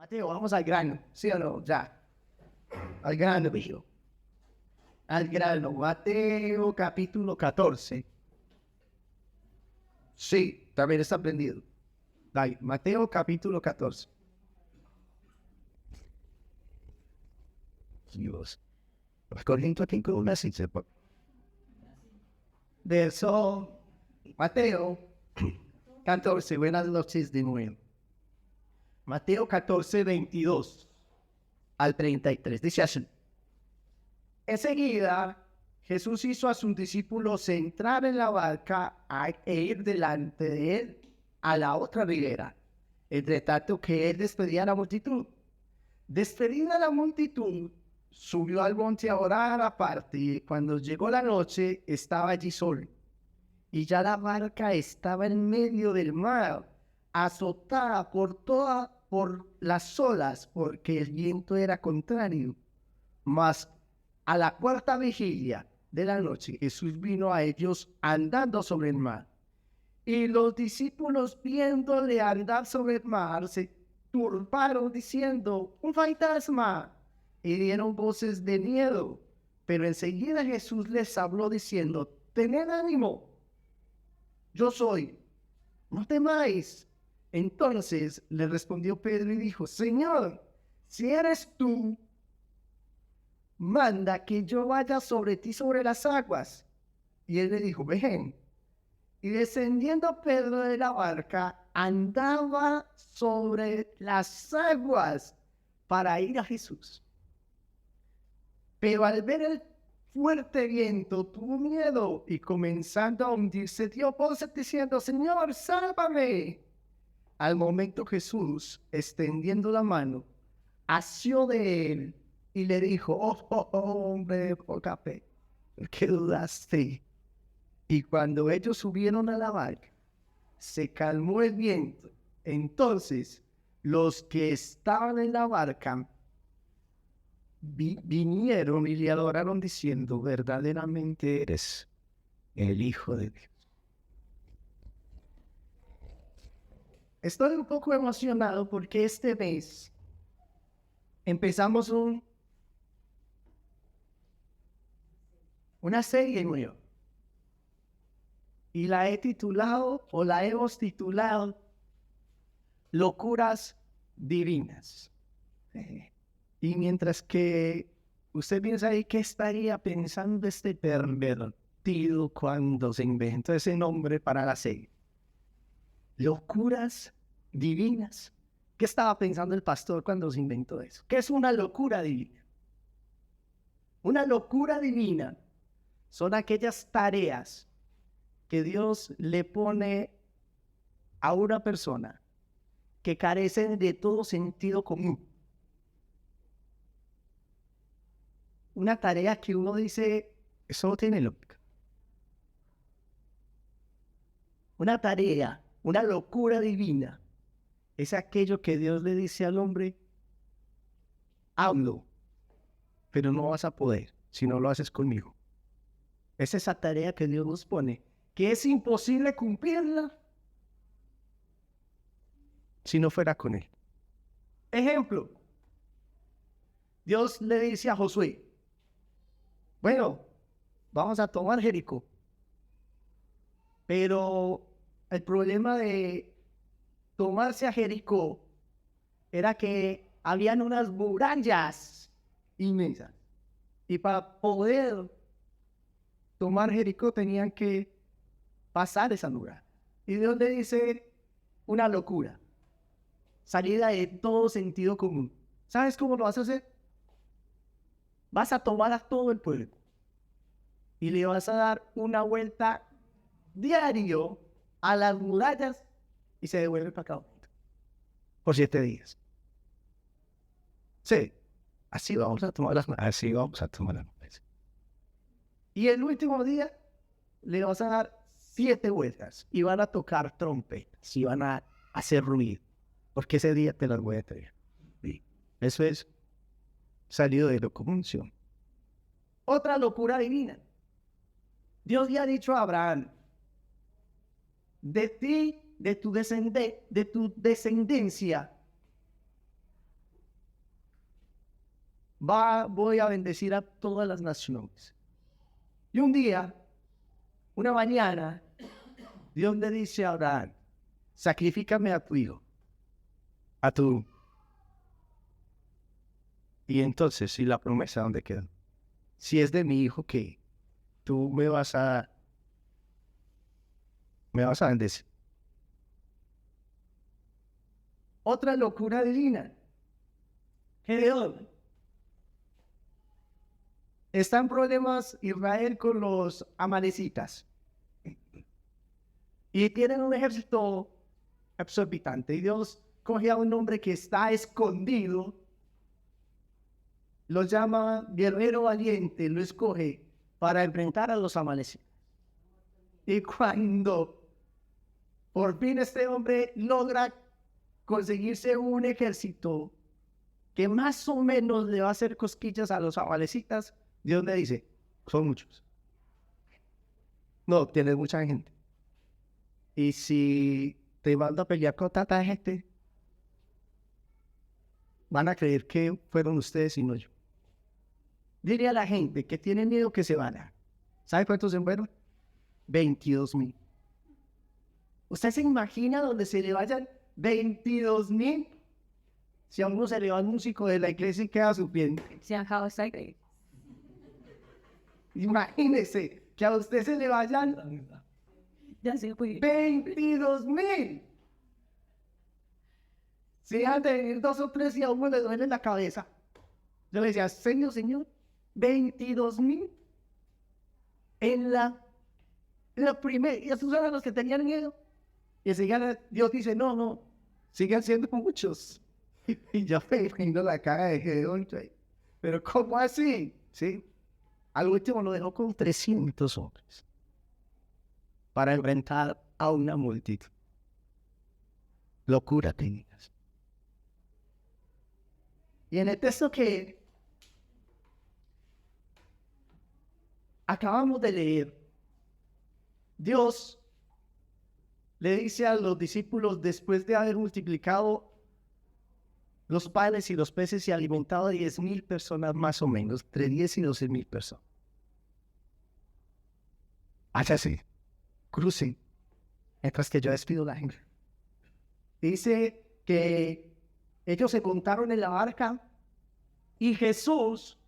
Mateo, vamos al grano, ¿sí o no? Ya, al grano, hijo. Al grano, Mateo capítulo 14. Sí, también está prendido. Dale, Mateo capítulo 14. Dios. Corriendo aquí con una cita. Verso Mateo 14, buenas noches de nuevo. Mateo 14, 22 al 33. Dice así. Enseguida, Jesús hizo a sus discípulos entrar en la barca e ir delante de él a la otra ribera, entre tanto que él despedía a la multitud. Despedida la multitud, subió al monte a orar aparte, y cuando llegó la noche estaba allí solo. Y ya la barca estaba en medio del mar, azotada por las olas, porque el viento era contrario. Mas a la cuarta vigilia de la noche, Jesús vino a ellos andando sobre el mar. Y los discípulos, viéndole andar sobre el mar, se turbaron diciendo, un fantasma, y dieron voces de miedo. Pero enseguida Jesús les habló diciendo, tened ánimo, yo soy, no temáis. Entonces le respondió Pedro y dijo, Señor, si eres tú, manda que yo vaya sobre ti sobre las aguas. Y él le dijo, ven. Y descendiendo Pedro de la barca, andaba sobre las aguas para ir a Jesús. Pero al ver el fuerte viento, tuvo miedo y comenzando a hundirse, dio voces diciendo, Señor, sálvame. Al momento Jesús, extendiendo la mano, asió de él y le dijo, hombre de poca fe, ¿por qué dudaste? Y cuando ellos subieron a la barca, se calmó el viento. Entonces, los que estaban en la barca vinieron y le adoraron diciendo, verdaderamente eres el Hijo de Dios. Estoy un poco emocionado porque este mes empezamos una serie nueva. Y la he titulado, o la hemos titulado, Locuras Divinas. Y mientras que usted piensa ahí, ¿qué estaría pensando este pervertido cuando se inventó ese nombre para la serie? Locuras Divinas. ¿Qué estaba pensando el pastor cuando se inventó eso? ¿Qué es una locura divina? Una locura divina son aquellas tareas que Dios le pone a una persona que carecen de todo sentido común. Una tarea que uno dice, eso no tiene lógica. Una tarea, una locura divina, es aquello que Dios le dice al hombre, hazlo, pero no vas a poder si no lo haces conmigo. Es esa tarea que Dios nos pone, que es imposible cumplirla si no fuera con Él. Ejemplo, Dios le dice a Josué, bueno, vamos a tomar Jericó. Pero el problema de tomarse a Jericó era que habían unas murallas inmensas. Y para poder tomar Jericó tenían que pasar esa muralla. Y Dios le dice una locura, salida de todo sentido común. ¿Sabes cómo lo vas a hacer? Vas a tomar a todo el pueblo y le vas a dar una vuelta diario a las murallas y se devuelve para acá por 7 días. Sí, así vamos a tomar las murallas. Y el último día le vas a dar 7 vueltas y van a tocar trompetas y van a hacer ruido, porque ese día te las voy a traer. Sí. Eso es salido de lo común. Otra locura divina. Dios ya ha dicho a Abraham, de ti, de tu descendencia, voy a bendecir a todas las naciones. Y un día, una mañana, Dios le dice a Abraham, sacrifícame a tu hijo, a tu. Y entonces, ¿y la promesa dónde queda? Si es de mi hijo, ¿qué? Tú me vas a bendecir. Otra locura divina. Gedeón. Está en problemas Israel con los amalecitas. Y tienen un ejército exorbitante. Y Dios coge a un hombre que está escondido, lo llama guerrero valiente, lo escoge para enfrentar a los amalecitas. Y cuando por fin este hombre logra conseguirse un ejército que más o menos le va a hacer cosquillas a los amalecitas, Dios le dice, son muchos. No, tienes mucha gente. Y si te mando a pelear con tanta gente, van a creer que fueron ustedes y no yo. Dile a la gente que tiene miedo que se vaya. ¿Sabe cuántos se fueron? 22,000. ¿Usted se imagina donde se le vayan 22,000? Si a uno se le va el músico de la iglesia y queda sufriendo. Imagínese que a usted se le vayan 22,000. Si dejan de venir 2 o 3 y a uno le duele la cabeza. Yo le decía, Señor, 22,000 en la primera. Y esos eran los que tenían miedo. Y enseguida Dios dice, no, sigan siendo muchos. Y ya me imagino la cara de Gedeón. Pero ¿cómo así? ¿Sí? Al último lo dejó con 300 hombres para enfrentar a una multitud. Locura tenías. Y en el texto que acabamos de leer, Dios le dice a los discípulos, después de haber multiplicado los panes y los peces y alimentado a 10,000 personas más o menos, entre 10 y 12,000 personas. Hágase, crucen, mientras que yo despido a la gente. Dice que ellos se montaron en la barca y Jesús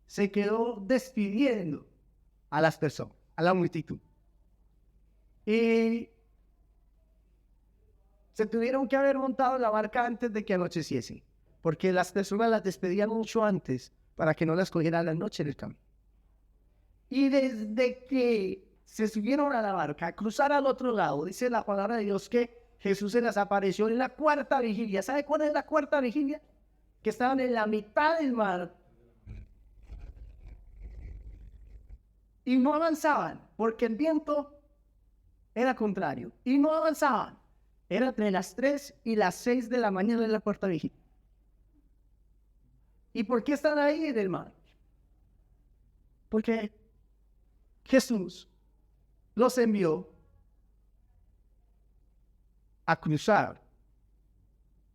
se quedó despidiendo a las personas, a la multitud. Y se tuvieron que haber montado en la barca antes de que anocheciese, porque las personas las despedían mucho antes para que no las cogieran la noche en el camino. Y desde que se subieron a la barca, a cruzar al otro lado, dice la palabra de Dios que Jesús se les apareció en la cuarta vigilia. ¿Sabe cuál es la cuarta vigilia? Que estaban en la mitad del mar y no avanzaban, porque el viento era contrario, y no avanzaban. Era entre las 3 y las 6 de la mañana de la cuarta vigilia. ¿Y por qué están ahí en el mar? Porque Jesús los envió a cruzar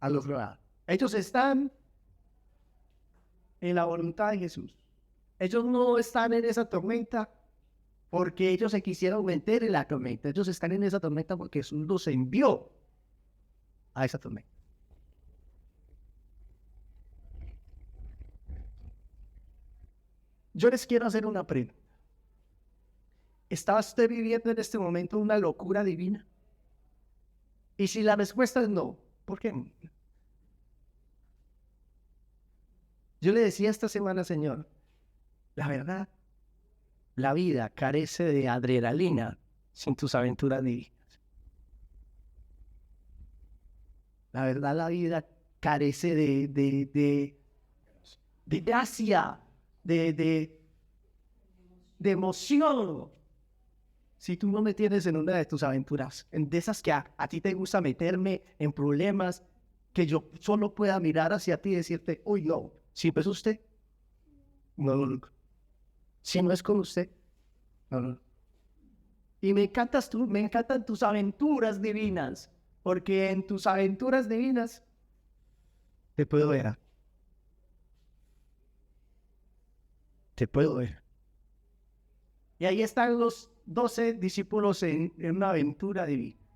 al otro lado. Ellos están en la voluntad de Jesús. Ellos no están en esa tormenta porque ellos se quisieron meter en la tormenta. Ellos están en esa tormenta porque Jesús los envió a esa tormenta. Yo les quiero hacer una pregunta. ¿Está usted viviendo en este momento una locura divina? Y si la respuesta es no, ¿por qué? Yo le decía esta semana, Señor, la verdad, la vida carece de adrenalina sin tus aventuras divinas. La verdad, la vida carece de gracia, de emoción. Si tú no me tienes en una de tus aventuras, en de esas que a ti te gusta meterme en problemas, que yo solo pueda mirar hacia ti y decirte, uy, no, si no es usted, no. Si no es con usted, no. Y me encantan tus aventuras divinas, porque en tus aventuras divinas te puedo ver. te puedo ver. Y ahí están los 12 discípulos en una aventura divina,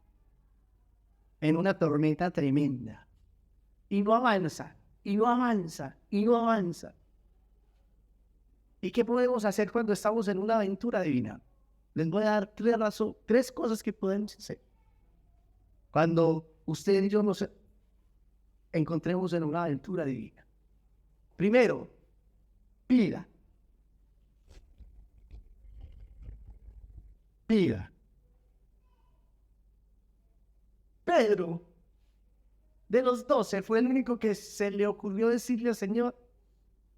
en una tormenta tremenda. Y no avanza, y no avanza, y no avanza. ¿Y qué podemos hacer cuando estamos en una aventura divina? Les voy a dar tres cosas que podemos hacer. Cuando usted y yo nos encontremos en una aventura divina. Primero, pida. Pida. Pedro, de los 12, fue el único que se le ocurrió decirle al Señor,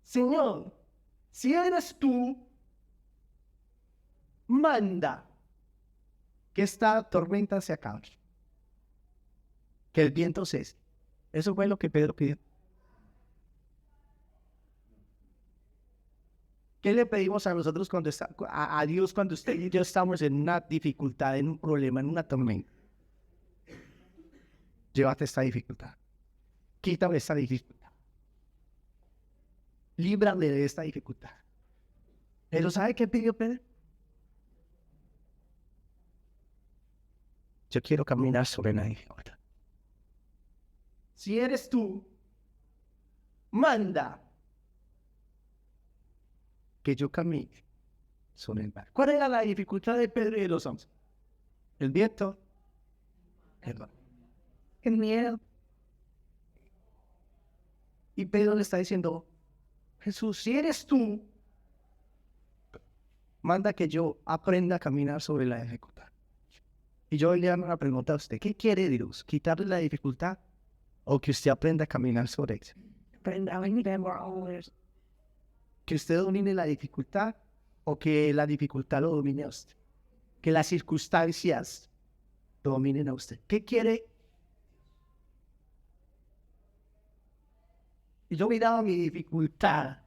Señor, si eres tú, manda que esta tormenta se acabe, que el viento cese. Eso fue lo que Pedro pidió. ¿Qué le pedimos a nosotros a Dios cuando usted y yo estamos en una dificultad, en un problema, en una tormenta? Llévate esta dificultad. Quítame esta dificultad. Líbrame de esta dificultad. Pero ¿sabe qué pidió Pedro? Yo quiero caminar sobre la dificultad. Si eres tú, manda que yo camine sobre el mar. ¿Cuál era la dificultad de Pedro y de los hombres? El viento, el miedo. Y Pedro le está diciendo, Jesús, si eres tú, manda que yo aprenda a caminar sobre la dificultad. Y yo le hago una pregunta a usted, ¿qué quiere Dios? ¿Quitarle la dificultad o que usted aprenda a caminar sobre ella? Que usted domine la dificultad o que la dificultad lo domine a usted. Que las circunstancias lo dominen a usted. ¿Qué quiere? Y yo miraba mi dificultad,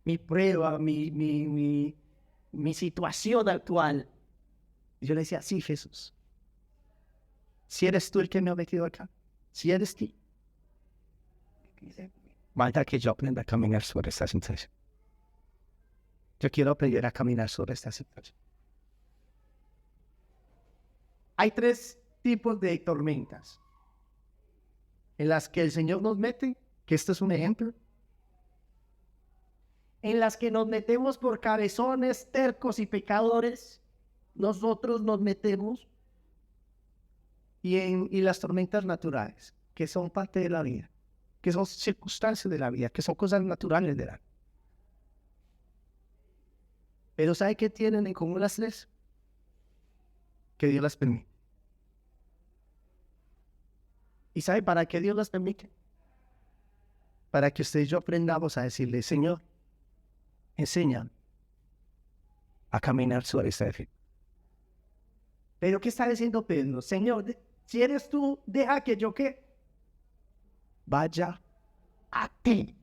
mi prueba, mi situación actual. Y yo le decía, sí, Jesús. Si eres tú el que me ha metido acá, si eres tú, manda que yo aprenda a caminar sobre esta situación. Yo quiero aprender a caminar sobre esta situación. Hay tres tipos de tormentas en las que el Señor nos mete, que esto es un ejemplo, en las que nos metemos por cabezones, tercos y pecadores, nosotros nos metemos, y las tormentas naturales, que son parte de la vida, que son circunstancias de la vida, que son cosas naturales de la vida. Pero ¿sabe qué tienen en común las tres? Que Dios las permite. ¿Y sabe para qué Dios las permite? Para que usted y yo aprendamos a decirle, Señor, enséñame a caminar sobre esta fe. Pero ¿qué está diciendo Pedro? Señor, si eres tú, deja que yo ¿qué? Vaya a ti.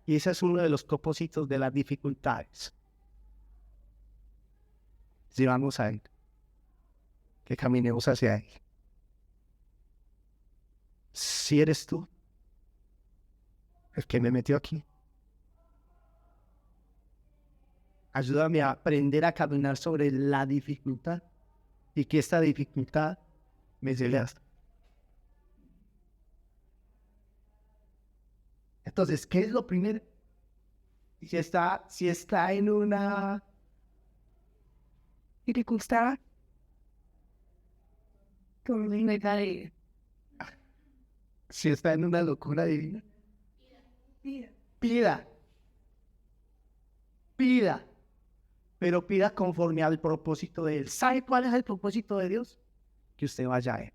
Y ese es uno de los propósitos de las dificultades. Llevamos a Él, que caminemos hacia Él. Si eres tú el que me metió aquí, ayúdame a aprender a caminar sobre la dificultad y que esta dificultad me lleve hasta. Entonces, ¿qué es lo primero? Si está en una dificultad, si está en una locura divina, pida, pero pida conforme al propósito de Él. ¿Sabe cuál es el propósito de Dios? Que usted vaya a Él,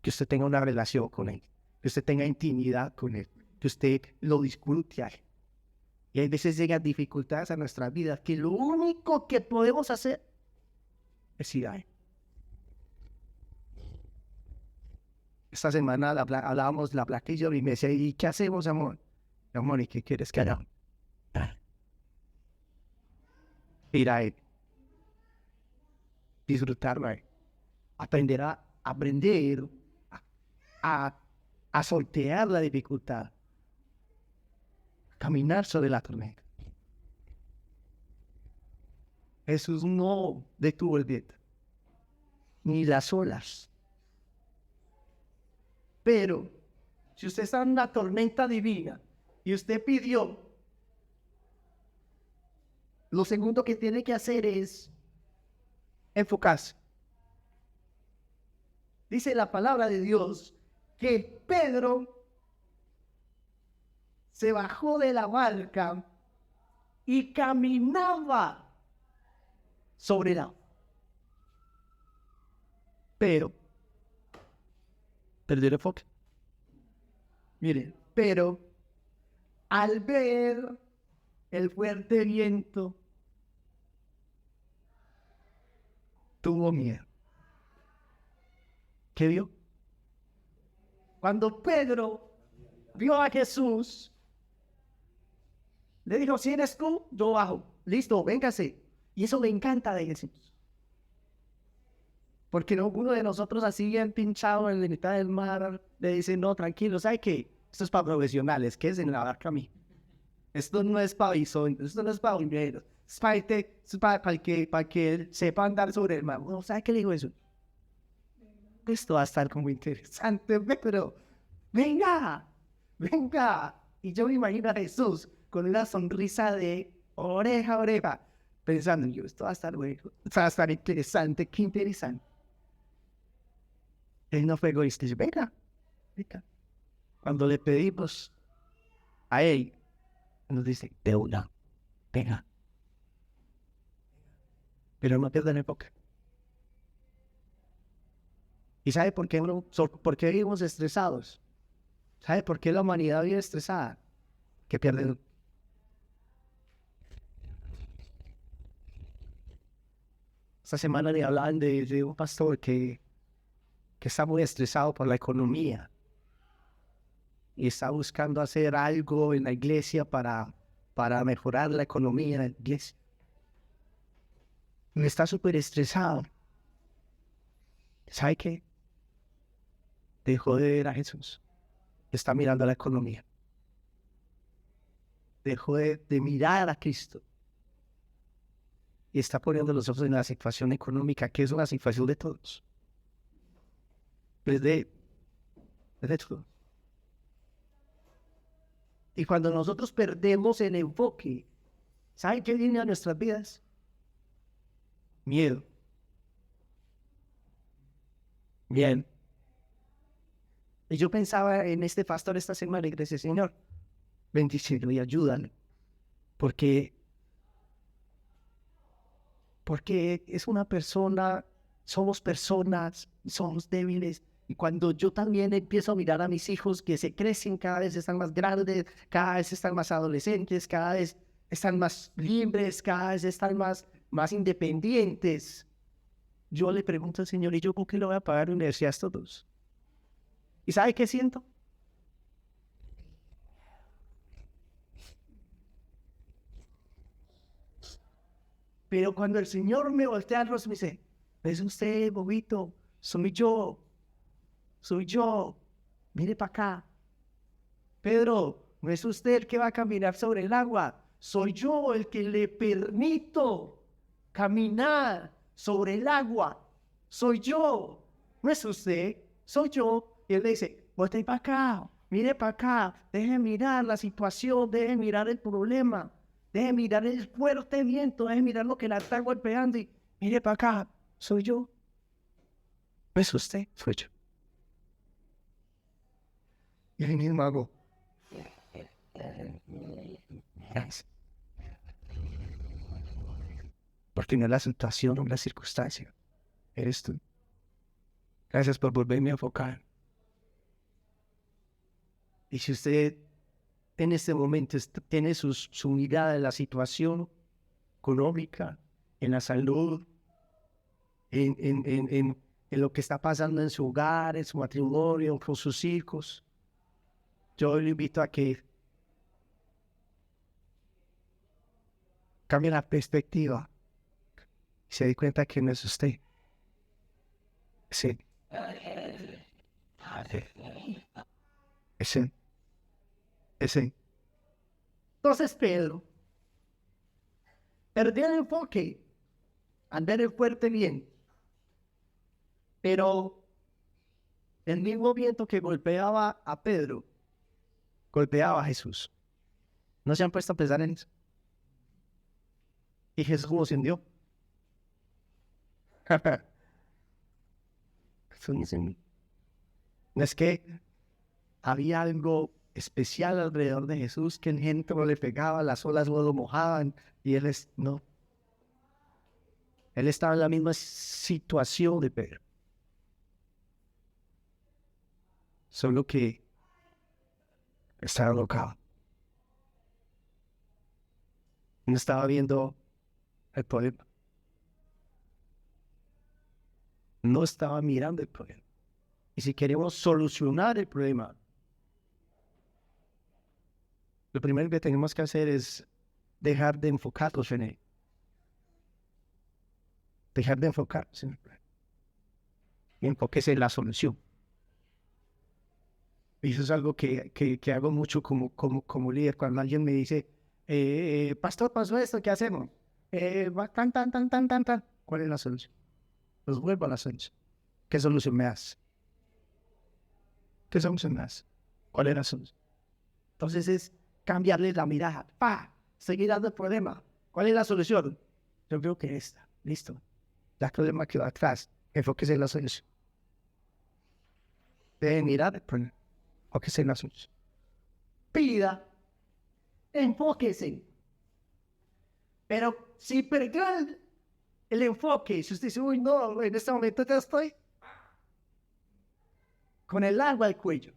que usted tenga una relación con Él, que usted tenga intimidad con Él, que usted lo disfrute a Él. Y hay veces llegan dificultades a nuestra vida que lo único que podemos hacer es ir a Él. Esta semana hablábamos la plaquilla y me decía, ¿y qué hacemos, amor? Amor, ¿y qué quieres que hagamos? Ir a Él. Disfrutarlo a Él. Aprender a sortear la dificultad. caminar sobre la tormenta. Jesús no detuvo el viento, ni las olas. Pero, si usted está en una tormenta divina y usted pidió, lo segundo que tiene que hacer es enfocarse. Dice la palabra de Dios que Pedro se bajó de la barca y caminaba sobre el agua. Pero, perdió el enfoque. Miren, pero al ver el fuerte viento, tuvo miedo. ¿Qué vio? Cuando Pedro vio a Jesús, le dijo, si eres tú, yo bajo. Listo, véngase. Y eso me encanta de Jesús. Porque no, uno de nosotros así bien pinchado en la mitad del mar, le dice, no, tranquilo, ¿sabe qué? Esto es para profesionales, que es en la barca a mí. Esto no es para bisontes, esto no es para bomberos. Es para que sepa andar sobre el mar. No, ¿sabe qué le digo eso? Esto va a estar como interesante, pero venga, venga. Y yo me imagino a Jesús con una sonrisa de oreja a oreja, pensando, yo, esto va a estar bueno, esto va a estar interesante, qué interesante. Él no fue egoísta, dice, venga, venga. Cuando le pedimos a él, nos dice, de una, venga. Pero no pierdan época. ¿Y sabe por qué, por qué vivimos estresados? ¿Sabe por qué la humanidad vive estresada? Que pierden. Esta semana le hablaban de un pastor que está muy estresado por la economía y está buscando hacer algo en la iglesia para mejorar la economía de la iglesia. Y está súper estresado. ¿Sabe qué? Dejó de ver a Jesús. Está mirando a la economía. Dejó de mirar a Cristo. Y está poniendo los ojos en la situación económica, que es una situación de todos. Desde todo. Y cuando nosotros perdemos el enfoque, ¿saben qué viene a nuestras vidas? Miedo. Bien. Y yo pensaba en este pastor esta semana y decía, Señor, bendícelo y ayúdalo. Porque es una persona, somos personas, somos débiles. Y cuando yo también empiezo a mirar a mis hijos que se crecen, cada vez están más grandes, cada vez están más adolescentes, cada vez están más libres, cada vez están más independientes, yo le pregunto al Señor, ¿y yo con qué le voy a pagar la universidad a estos dos? ¿Y sabe qué siento? Pero cuando el Señor me voltea al rostro y me dice, es usted, bobito, soy yo, mire para acá. Pedro, no es usted el que va a caminar sobre el agua, soy yo el que le permito caminar sobre el agua, soy yo, no es usted, soy yo. Y él le dice, volte para acá, mire para acá, deje mirar la situación, deje mirar el problema, deje mirar el fuerte viento, deje mirar lo que la está golpeando y mire para acá, soy yo, no es usted, soy yo. Y ahí mismo hago. Gracias. Porque no es la situación o la circunstancia, eres tú. Gracias por volverme a enfocar. Y si usted en este momento tiene su mirada en la situación económica, en la salud, en lo que está pasando en su hogar, en su matrimonio, con sus hijos, yo le invito a que cambie la perspectiva y se dé cuenta que no es usted. Sí. Ese. Ese. Entonces Pedro perdió el enfoque al ver el fuerte bien, pero el mismo viento que golpeaba a Pedro, golpeaba a Jesús. ¿No se han puesto a pensar en eso? Y Jesús lo hundió. No es que había algo especial alrededor de Jesús, que el viento no le pegaba, las olas no lo mojaban, y no. Él estaba en la misma situación de Pedro. Solo que estaba loca. No estaba viendo el problema. No estaba mirando el problema. Y si queremos solucionar el problema, lo primero que tenemos que hacer es dejar de enfocarnos en él. Dejar de enfocarnos en el problema. Y enfóquese en la solución. Y eso es algo que hago mucho como líder. Cuando alguien me dice, pastor, pasó esto, ¿qué hacemos? Tan. ¿Cuál es la solución? Pues vuelvo a la solución. ¿Qué solución me das? ¿Qué solución me das? ¿Cuál es la solución? Entonces es cambiarle la mirada. Seguir dando el problema. ¿Cuál es la solución? Yo creo que esta. Listo. El problema quedó atrás. Enfóquese en la solución. Deje de mirar el problema. Enfóquese en la solución. Pida. Enfóquese. Pero si perdió el enfoque, si usted dice, uy, no, en este momento ya estoy con el agua al cuello.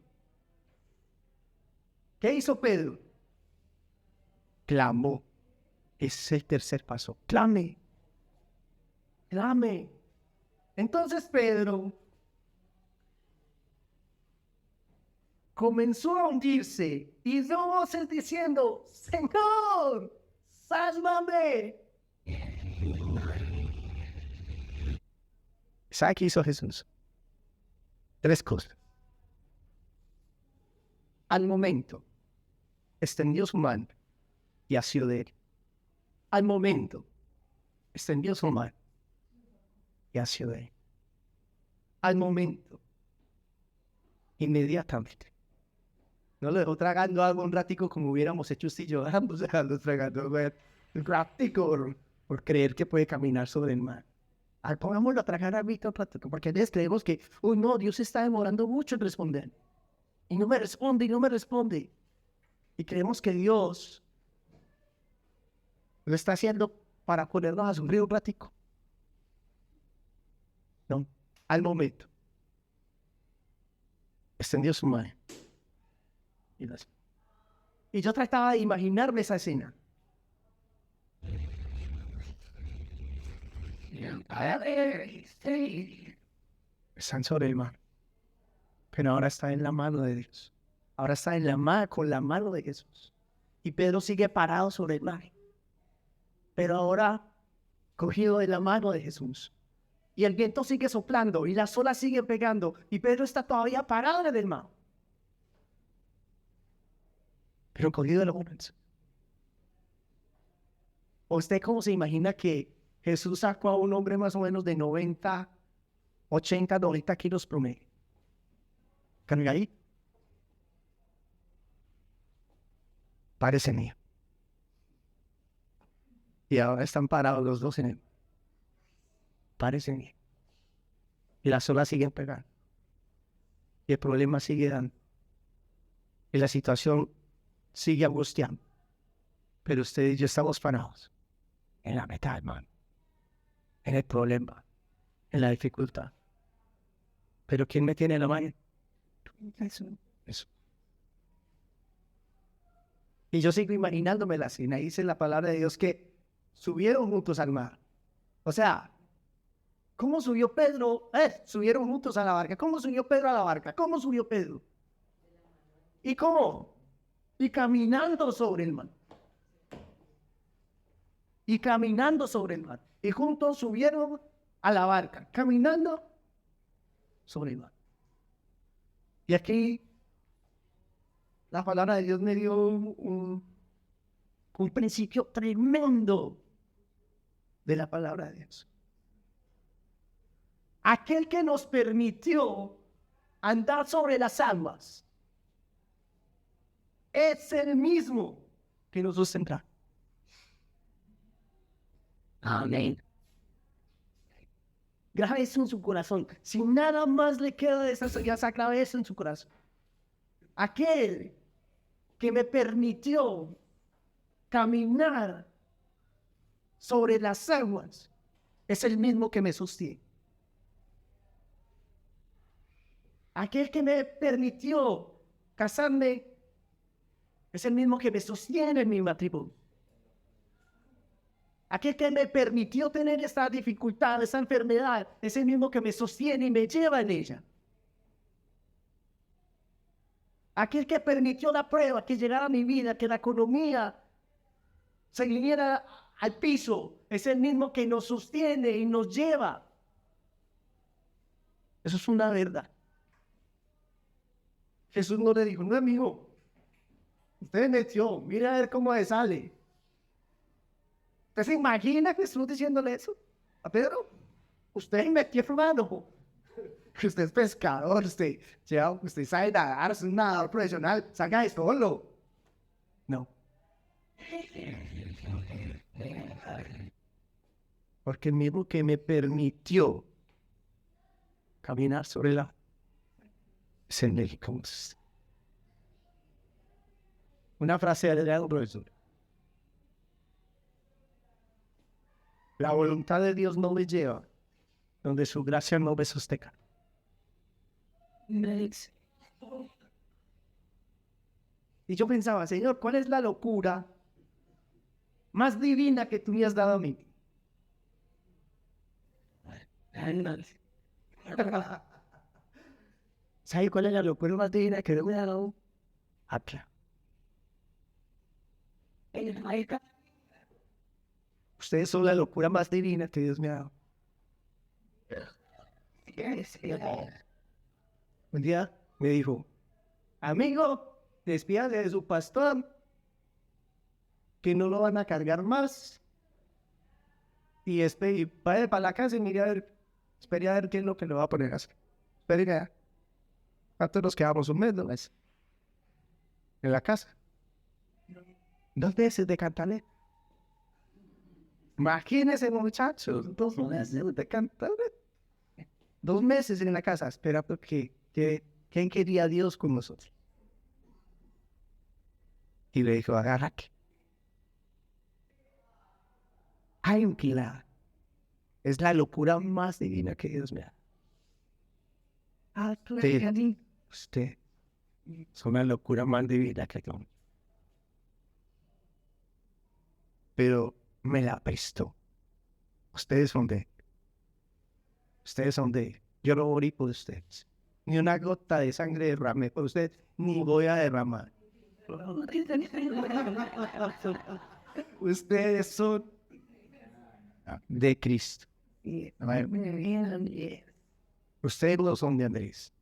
¿Qué hizo Pedro? Clamó. Ese es el tercer paso. Clame. Clame. Entonces Pedro comenzó a hundirse y dio voces diciendo, Señor, sálvame. ¿Sabe qué hizo Jesús? 3 cosas. Al momento, extendió su mano y asió de él. Al momento, extendió su mano y asió de él. Al momento, inmediatamente. No lo dejó tragando algo un ratico como hubiéramos hecho usted y yo. Ambos dejando tragando un ratico por creer que puede caminar sobre el mar. Pongámoslo a tragar a Víctor práctico, porque a veces creemos que, uy, no, Dios está demorando mucho en responder. Y no me responde, y no me responde. Y creemos que Dios lo está haciendo para ponernos a sufrir un ratico. No, al momento. Extendió su mano. Y yo trataba de imaginarme esa escena. Están sobre el mar. Pero ahora está en la mano de Dios. Ahora está en la mar, con la mano de Jesús. Y Pedro sigue parado sobre el mar. Pero ahora cogido de la mano de Jesús. Y el viento sigue soplando y las olas siguen pegando. Y Pedro está todavía parado en el mar. Pero cogido de la mano. ¿Usted cómo se imagina que Jesús sacó a un hombre más o menos de 90 kilos promedio? ¿Carga ahí? Parece mío. Y ahora están parados los dos en él. Parece mío. Y las olas siguen pegando. Y el problema sigue dando. Y la situación sigue angustiando. Pero usted y yo estamos parados. En la mitad, hermano. En el problema. En la dificultad. Pero ¿quién me tiene la mano? Eso. Y yo sigo imaginándome la escena. Dice la palabra de Dios que subieron juntos al mar. O sea, ¿cómo subió Pedro? Subieron juntos a la barca. ¿Cómo subió Pedro a la barca? ¿Cómo subió Pedro? ¿Y cómo? Y caminando sobre el mar. Y caminando sobre el mar. Y juntos subieron a la barca, caminando sobre el mar. Y aquí la palabra de Dios me dio Un principio tremendo de la palabra de Dios. Aquel que nos permitió andar sobre las aguas es el mismo que nos sustenta. Amén. Grabe eso en su corazón. Si nada más le queda de esa enseñanza, grabe eso en su corazón. Aquel que me permitió caminar sobre las aguas es el mismo que me sostiene. Aquel que me permitió casarme es el mismo que me sostiene en mi matrimonio. Aquel que me permitió tener esta dificultad, esta enfermedad, es el mismo que me sostiene y me lleva en ella. Aquel que permitió la prueba, que llegara a mi vida, que la economía se viniera al piso, es el mismo que nos sostiene y nos lleva. Eso es una verdad. Jesús no le dijo, no, amigo, usted metió, mira a ver cómo le sale. ¿Usted se imagina Jesús diciéndole eso a Pedro? Usted metió, hermano. Usted es pescador, usted sabe nadar, es un nadador profesional, salga de solo. No. Porque el mismo que me permitió caminar sobre la es el México. Una frase de un profesor. La voluntad de Dios no me lleva donde su gracia no me sostenga. Y yo pensaba, Señor, ¿cuál es la locura más divina que tú me has dado a mí? ¿Sabe cuál es la locura más divina que Dios me ha dado? Acá. Ustedes son la locura más divina que Dios me ha dado. Un día me dijo, amigo, despídase de su pastor, que no lo van a cargar más. Y vaya para la casa y mire a ver, espere a ver qué es lo que le va a poner a hacer. Espere a ver. ¿Cuánto nos quedamos? Un mes, 2 meses. En la casa. 2 meses de cantaleta. Imagínense, muchachos, 2 meses de cantaleta. 2 meses en la casa, esperando ¿quién quería a Dios con nosotros? Y le dijo, agárrate. Ay, un pilar. Es la locura más divina que Dios me da. Usted es una locura más divina que yo. Pero me la prestó. Ustedes son de yo no morí por ustedes. Ni una gota de sangre derramé por ustedes, ni voy a derramar. Ustedes son de Cristo. Ustedes no son de Andrés.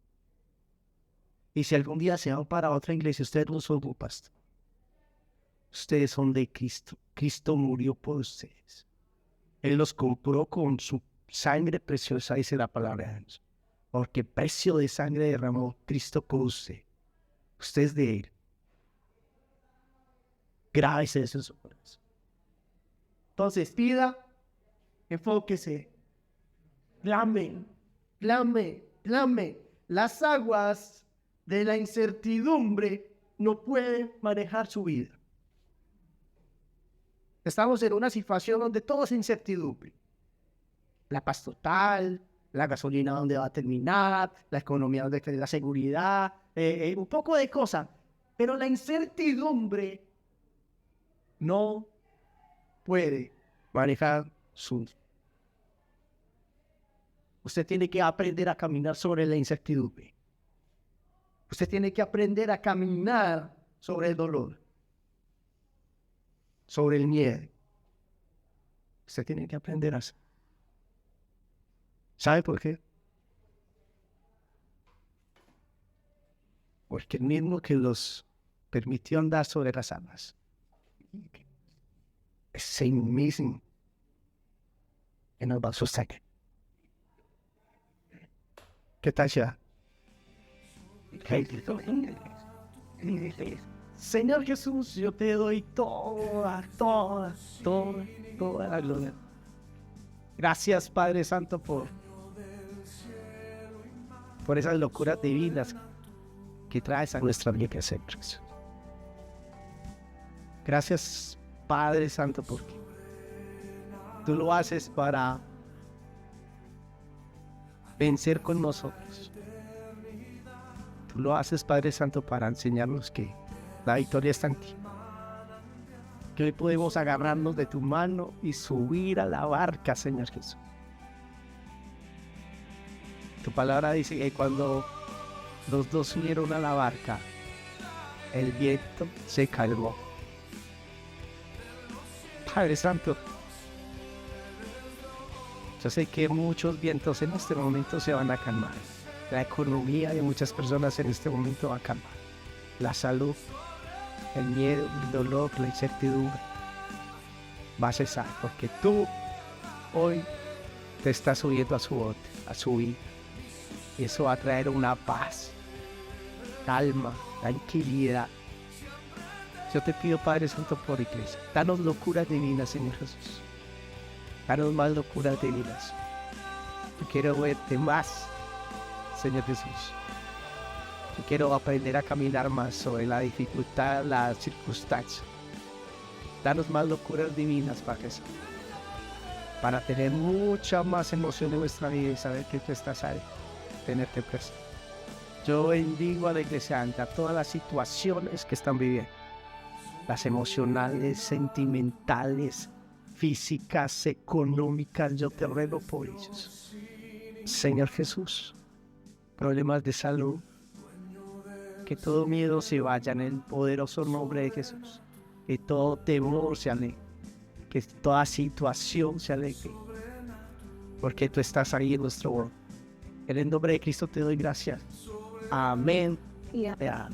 Y si algún día se van para otra iglesia, ustedes no son un pastor. Ustedes son de Cristo. Cristo murió por ustedes. Él los compró con su sangre preciosa, dice la palabra de Dios. Porque precio de sangre derramó Cristo por usted. Usted es de Él. Grábese eso en su corazón. Entonces, pida, enfóquese. Clame. Las aguas de la incertidumbre no pueden manejar su vida. Estamos en una situación donde todo es incertidumbre. La paz total, la gasolina donde va a terminar, la economía donde está la seguridad, un poco de cosas. Pero la incertidumbre no puede manejar su vida. Usted tiene que aprender a caminar sobre la incertidumbre. Usted tiene que aprender a caminar sobre el dolor, sobre el miedo. Usted tiene que aprender a hacer. ¿Sabe por qué? Porque el mismo que los permitió andar sobre las aguas sí mismo que nos va a sostener. ¿Qué tal ya? Señor Jesús, yo te doy toda la gloria. Gracias, Padre Santo, por esas locuras divinas que traes a nuestra vida, Señor Jesús. Gracias, Padre Santo, porque tú lo haces para vencer con nosotros. Tú lo haces, Padre Santo, para enseñarnos que la victoria está en ti. Que hoy podemos agarrarnos de tu mano y subir a la barca, Señor Jesús. Tu palabra dice que cuando los dos subieron a la barca, el viento se calmó. Padre Santo, yo sé que muchos vientos en este momento se van a calmar. La economía de muchas personas en este momento va a calmar. La salud, el miedo, el dolor, la incertidumbre va a cesar, porque tú hoy te estás subiendo a su bote, a su vida. Y eso va a traer una paz, calma, tranquilidad. Yo te pido, Padre Santo, por iglesia, danos locuras divinas, Señor Jesús. Danos más locuras divinas. Yo quiero verte más, Señor Jesús. Yo quiero aprender a caminar más sobre la dificultad, la circunstancia. Danos más locuras divinas, Padre Santo, para tener mucha más emoción en nuestra vida y saber que tú estás ahí, tenerte presente. Yo bendigo a la iglesia, a todas las situaciones que están viviendo, las emocionales, sentimentales, físicas, económicas. Yo te ruego por ellos, Señor Jesús. Problemas de salud, que todo miedo se vaya en el poderoso nombre de Jesús. Que todo temor se aleje, que toda situación se aleje, porque tú estás ahí en nuestro mundo. En el nombre de Cristo te doy gracias. Amén y amén.